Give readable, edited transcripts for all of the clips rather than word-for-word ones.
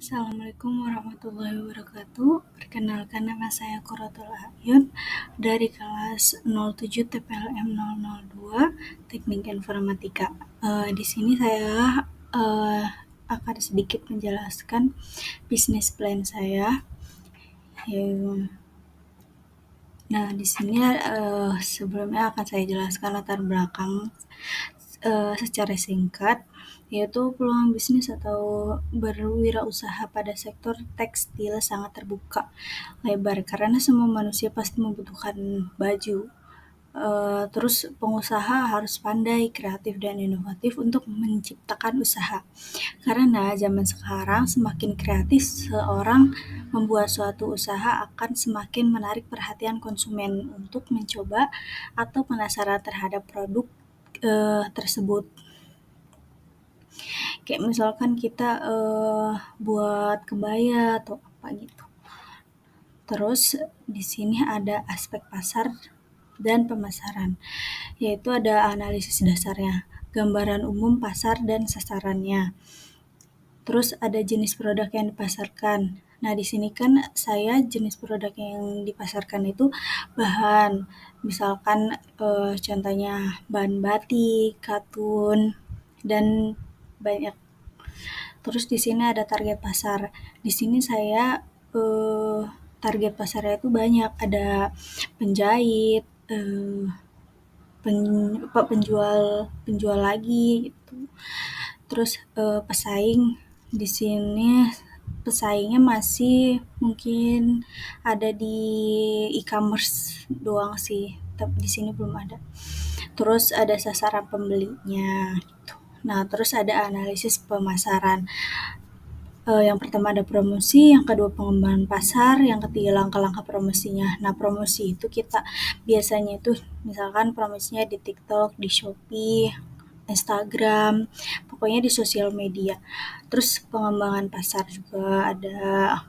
Assalamualaikum warahmatullahi wabarakatuh. Perkenalkan, nama saya Quratul Ayun dari kelas 07 TPLM 002 Teknik Informatika. Di sini saya akan sedikit menjelaskan bisnis plan saya. Nah, di sini sebelumnya akan saya jelaskan latar belakang secara singkat, yaitu peluang bisnis atau berwirausaha pada sektor tekstil sangat terbuka lebar karena semua manusia pasti membutuhkan baju. Terus pengusaha harus pandai, kreatif, dan inovatif untuk menciptakan usaha. Karena zaman sekarang semakin kreatif seorang membuat suatu usaha akan semakin menarik perhatian konsumen untuk mencoba atau penasaran terhadap produk tersebut. Kayak misalkan kita buat kebaya atau apa gitu. Terus di sini ada aspek pasar dan pemasaran, yaitu ada analisis dasarnya, gambaran umum pasar dan sasarannya. Terus ada jenis produk yang dipasarkan. Nah, di sini kan saya jenis produk yang dipasarkan itu bahan, misalkan contohnya bahan batik, katun, dan banyak. Terus di sini ada target pasar. Di sini saya target pasarnya itu banyak, ada penjahit, penjual lagi gitu. Terus pesaing di sini pesaingnya masih mungkin ada di e-commerce doang sih, tapi di sini belum ada. Terus ada sasaran pembelinya gitu. Nah, terus ada analisis pemasaran. Yang pertama ada promosi, yang kedua pengembangan pasar, yang ketiga langkah-langkah promosinya. Nah, promosi itu kita biasanya itu misalkan promosinya di TikTok, di Shopee, Instagram, pokoknya di sosial media. Terus pengembangan pasar juga ada.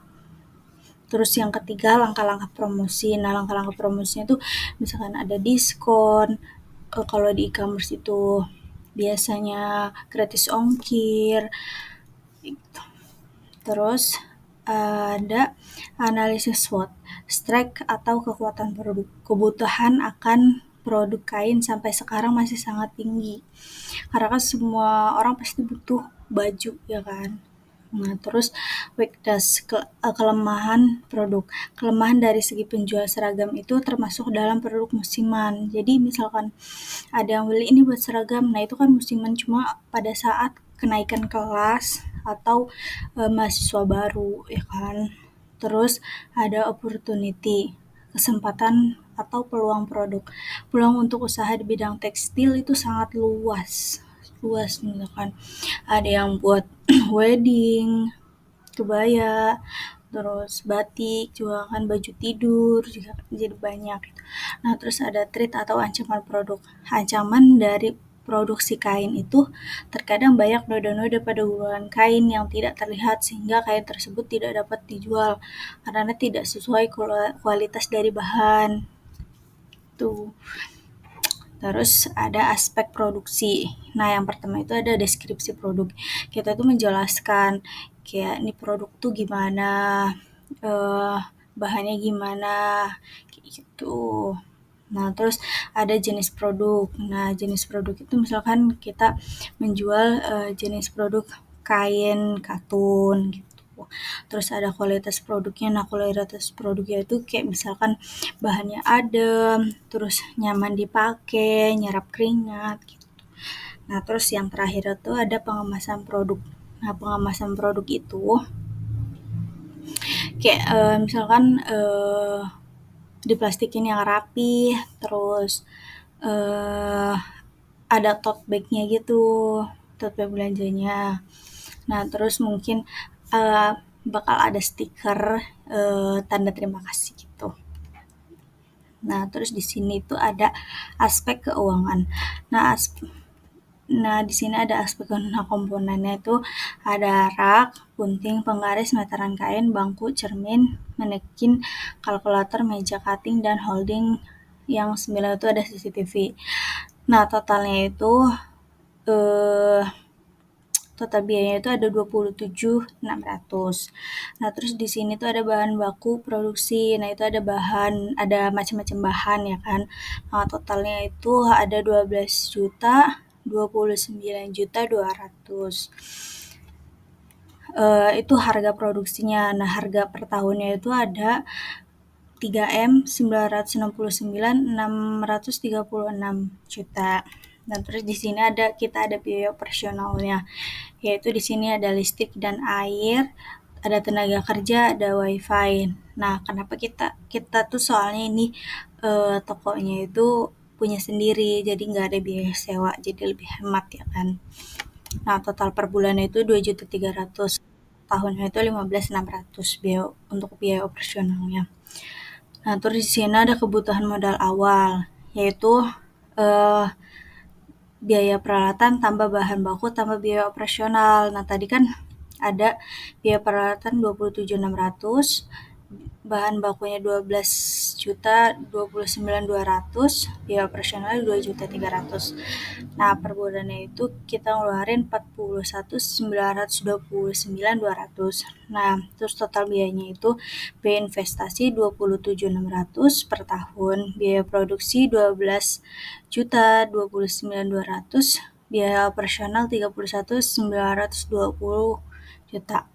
Terus yang ketiga langkah-langkah promosi. Nah, langkah-langkah promosinya tuh misalkan ada diskon. Kalau di e-commerce itu biasanya gratis ongkir. Gitu. Terus ada analisis SWOT, strength atau kekuatan produk. Kebutuhan akan produk kain sampai sekarang masih sangat tinggi. Karena kan semua orang pasti butuh baju, ya kan? Nah, terus weakness, kelemahan produk. Kelemahan dari segi penjual seragam itu termasuk dalam produk musiman. Jadi misalkan ada yang beli ini buat seragam, nah itu kan musiman cuma pada saat kenaikan kelas atau mahasiswa baru, ya kan. Terus ada opportunity, kesempatan atau peluang produk. Peluang untuk usaha di bidang tekstil itu sangat luas misalkan ada yang buat wedding, kebaya, terus batik juga kan, baju tidur juga jadi banyak. Nah, terus ada threat atau ancaman produk. Ancaman dari produksi kain itu terkadang banyak noda-noda pada gulungan kain yang tidak terlihat sehingga kain tersebut tidak dapat dijual karena tidak sesuai kualitas dari bahan. Tuh. Terus ada aspek produksi. Nah, yang pertama itu ada deskripsi produk. Kita tuh menjelaskan kayak ini produk tuh gimana, bahannya gimana, kayak gitu. Nah, terus ada jenis produk. Nah, jenis produk itu misalkan kita menjual jenis produk kain, katun gitu. Terus ada kualitas produknya. Nah, kualitas produknya itu kayak misalkan bahannya adem, terus nyaman dipakai, nyerap keringat gitu. Nah, terus yang terakhir itu ada pengemasan produk. Nah, pengemasan produk itu kayak misalkan diplastikin yang rapi, terus ada tote bag-nya gitu, tote bag belanjanya. Nah, terus mungkin bakal ada stiker tanda terima kasih gitu. Nah, terus di sini tuh ada aspek keuangan. Nah, di sini ada aspek komponennya itu ada rak, gunting, penggaris, meteran kain, bangku, cermin, manekin, kalkulator, meja cutting, dan holding. Yang 9 itu ada CCTV. Nah, totalnya itu total biayanya itu ada 27.600. Nah, terus di sini tuh ada bahan baku produksi. Nah, itu ada macam-macam bahan ya kan. Nah, totalnya itu ada 12.029.200. Itu harga produksinya. Nah, harga per tahunnya itu ada 3.969.636 juta. Nah, terus di sini kita ada biaya operasionalnya, yaitu di sini ada listrik dan air, ada tenaga kerja, ada wifi. Nah, kenapa kita tuh soalnya ini tokonya itu punya sendiri, jadi nggak ada biaya sewa, jadi lebih hemat ya kan. Nah, total per bulannya itu 2.300.000, tahunnya itu 15.600 untuk biaya operasionalnya. Nah, terus di sini ada kebutuhan modal awal, yaitu eh, biaya peralatan tambah bahan baku tambah biaya operasional. Nah, tadi kan ada biaya peralatan 27.600, bahan bakunya 12.029.200, biaya operasional 2.300.000. Nah, per bulannya itu kita ngeluarin 41.929.200. Nah, terus total biayanya itu biaya investasi 27.600 per tahun, biaya produksi 12.029.200, biaya operasional 31.920 juta.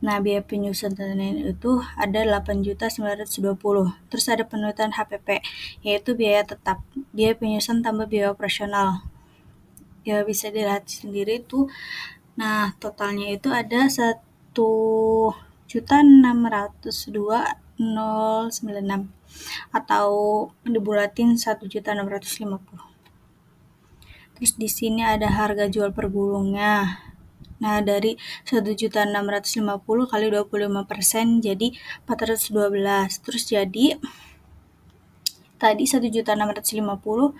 Nah, biaya penyusunan itu ada 8.920. Terus ada penurunan HPP, yaitu biaya tetap, biaya penyusunan tambah biaya operasional. Ya, bisa dilihat sendiri tuh. Nah, totalnya itu ada 1.602.096 atau dibulatin 1.650. Terus di sini ada harga jual per gulungnya. Nah, dari 1.650 kali 25% jadi 412. Terus jadi tadi 1.650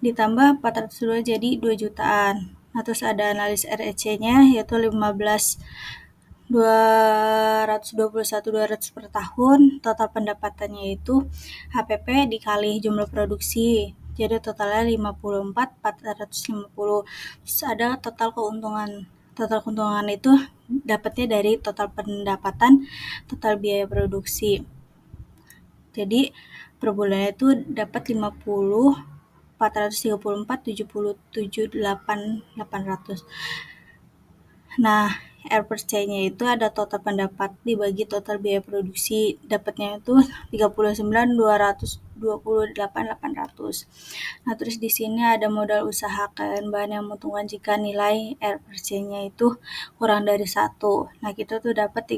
ditambah 402 jadi 2 jutaan. Nah, terus ada analis REC-nya yaitu 221.200 per tahun. Total pendapatannya itu HPP dikali jumlah produksi. Jadi totalnya 54.450. Terus ada total keuntungan. Total keuntungan itu dapatnya dari total pendapatan, total biaya produksi. Jadi per bulannya itu dapat 50, 434, 77, 800. Nah, RPC-nya itu ada total pendapat dibagi total biaya produksi, dapatnya itu 39.228.800. Nah, terus di sini ada modal usaha bahan yang menguntungkan jika nilai RPC-nya itu kurang dari 1. Nah, kita tuh dapat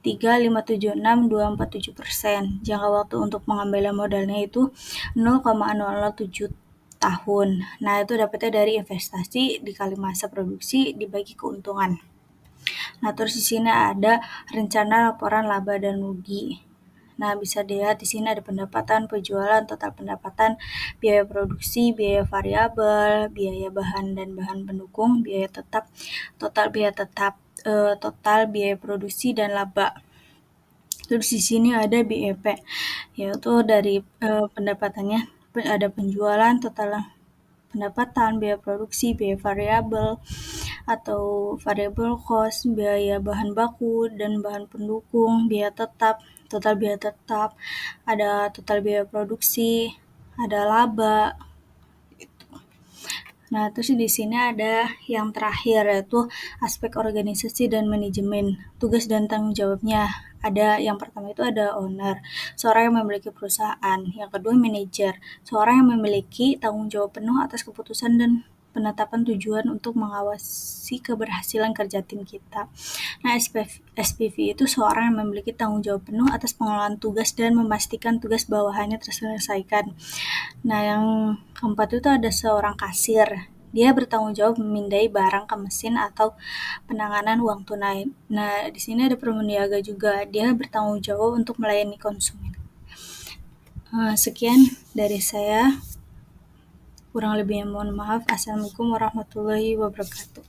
3,576.247%. Jangka waktu untuk mengambil modalnya itu 0,007 tahun. Nah, itu dapatnya dari investasi dikali masa produksi dibagi keuntungan. Nah, terus di sini ada rencana laporan laba dan rugi. Nah, bisa dilihat di sini ada pendapatan, penjualan, total pendapatan, biaya produksi, biaya variabel, biaya bahan dan bahan pendukung, biaya tetap, total biaya tetap, total biaya produksi dan laba. Terus di sini ada BEP, yaitu dari pendapatannya ada penjualan, total pendapatan, biaya produksi, biaya variabel atau variable cost, biaya bahan baku dan bahan pendukung, biaya tetap, total biaya tetap, ada total biaya produksi, ada laba. Nah, terus di sini ada yang terakhir yaitu aspek organisasi dan manajemen, tugas dan tanggung jawabnya. Ada yang pertama itu ada owner, seorang yang memiliki perusahaan. Yang kedua manajer, seorang yang memiliki tanggung jawab penuh atas keputusan dan penetapan tujuan untuk mengawasi keberhasilan kerja tim kita. Nah, SPV itu seorang yang memiliki tanggung jawab penuh atas pengelolaan tugas dan memastikan tugas bawahannya terselesaikan. Nah, yang keempat itu ada seorang kasir. Dia bertanggung jawab memindai barang ke mesin atau penanganan uang tunai. Nah, di sini ada permuniaga juga. Dia bertanggung jawab untuk melayani konsumen. Sekian dari saya. Kurang lebihnya mohon maaf. Assalamualaikum warahmatullahi wabarakatuh.